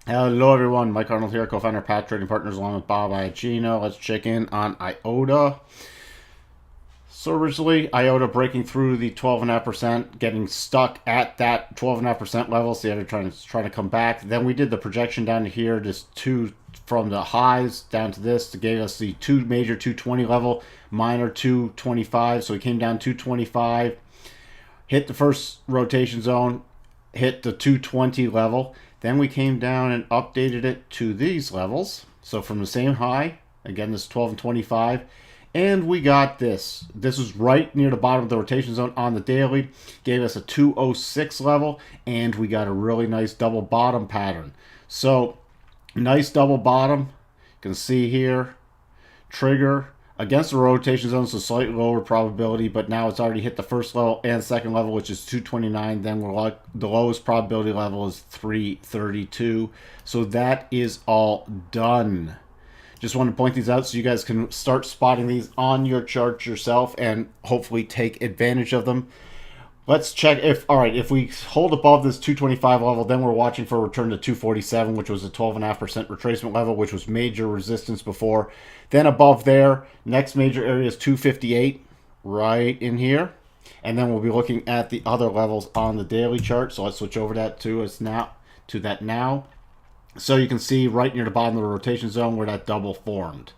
Hello everyone, Mike Arnold here, co-founder of Path Trading Partners along with Bob Iacino. Let's check in on IOTA. So originally, IOTA breaking through the 12.5%, getting stuck at that 12.5% level, so you had to try to come back. Then we did the projection down to here, just two from the highs down to this, to gave us the two major 220 level, minor 225. So we came down 225, hit the first rotation zone, hit the 220 level. Then we came down and updated it to these levels. So from the same high, again, this 12 and 25, and we got this. This was right near the bottom of the rotation zone on the daily. Gave us a 206 level, and we got a really nice double bottom pattern. So nice double bottom. You can see here, trigger against the rotation zone, so slightly lower probability, but now it's already hit the first level and second level, which is 229. Then we're like the lowest probability level is 332. So that is all done. Just want to point these out so you guys can start spotting these on your charts yourself and hopefully take advantage of them. Let's check if we hold above this 225 level, then we're watching for a return to 247, which was a 12.5% retracement level, which was major resistance before. Then above there, next major area is 258, right in here. And then we'll be looking at the other levels on the daily chart. So let's switch over to that now. So you can see right near the bottom of the rotation zone where that double formed.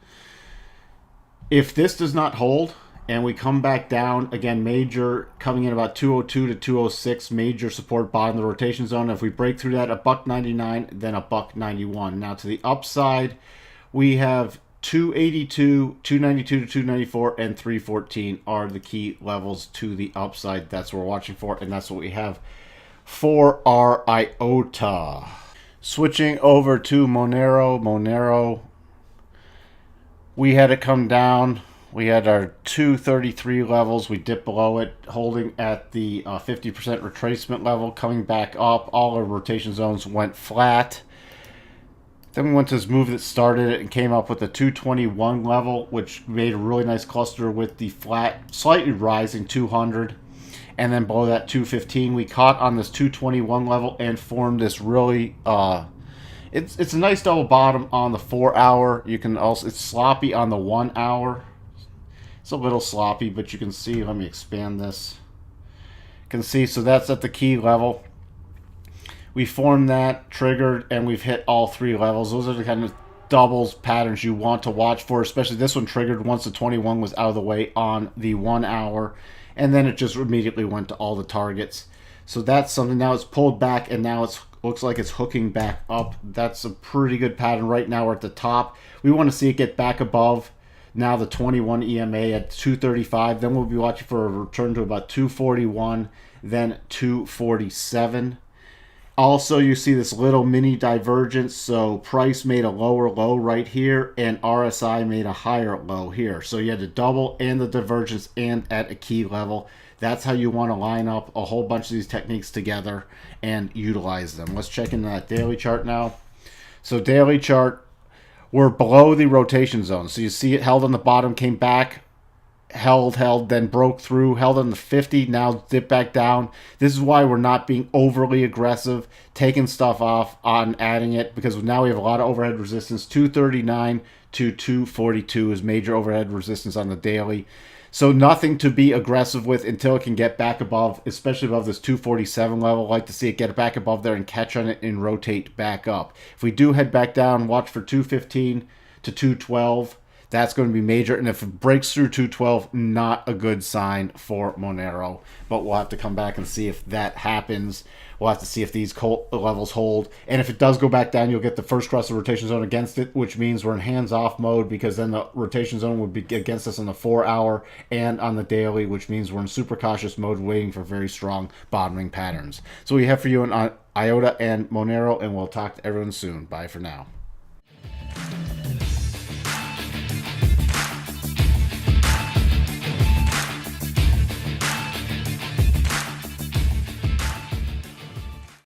If this does not hold, and we come back down, again, major coming in about 202 to 206, major support bottom of the rotation zone. If we break through that, $1.99, then $1.91. Now to the upside, we have 282, 292 to 294, and 314 are the key levels to the upside. That's what we're watching for, and that's what we have for our IOTA. Switching over to Monero, we had it come down. We had our 233 levels. We dipped below it, holding at the 50% retracement level, coming back up. All our rotation zones went flat. Then we went to this move that started it and came up with the 221 level, which made a really nice cluster with the flat, slightly rising 200. And then below that 215, we caught on this 221 level and formed this really it's a nice double bottom on the 4 hour. You can also, it's sloppy on the 1 hour. It's a little sloppy, but you can see, let me expand this. You can see, so that's at the key level. We formed that, triggered, and we've hit all three levels. Those are the kind of doubles patterns you want to watch for, especially this one triggered once the 21 was out of the way on the 1 hour, and then it just immediately went to all the targets. So that's something. Now it's pulled back, and now it looks like it's hooking back up. That's a pretty good pattern. Right now we're at the top. We want to see it get back above now the 21 EMA at 235. Then we'll be watching for a return to about 241, then 247. Also, you see this little mini divergence. So price made a lower low right here, and RSI made a higher low here. So you had the double and the divergence and at a key level. That's how you want to line up a whole bunch of these techniques together and utilize them. Let's check into that daily chart now. So daily chart, we're below the rotation zone. So you see it held on the bottom, came back, held, then broke through, held on the 50, now dipped back down. This is why we're not being overly aggressive, taking stuff off on adding it, because now we have a lot of overhead resistance. 239 to 242 is major overhead resistance on the daily. So nothing to be aggressive with until it can get back above, especially above this 247 level. I'd like to see it get back above there and catch on it and rotate back up. If we do head back down, watch for 215 to 212. That's going to be major. And if it breaks through 212, not a good sign for Monero. But we'll have to come back and see if that happens. We'll have to see if these levels hold. And if it does go back down, you'll get the first cross of rotation zone against it, which means we're in hands-off mode, because then the rotation zone would be against us on the 4 hour and on the daily, which means we're in super cautious mode waiting for very strong bottoming patterns. So we have for you on IOTA and Monero, and we'll talk to everyone soon. Bye for now.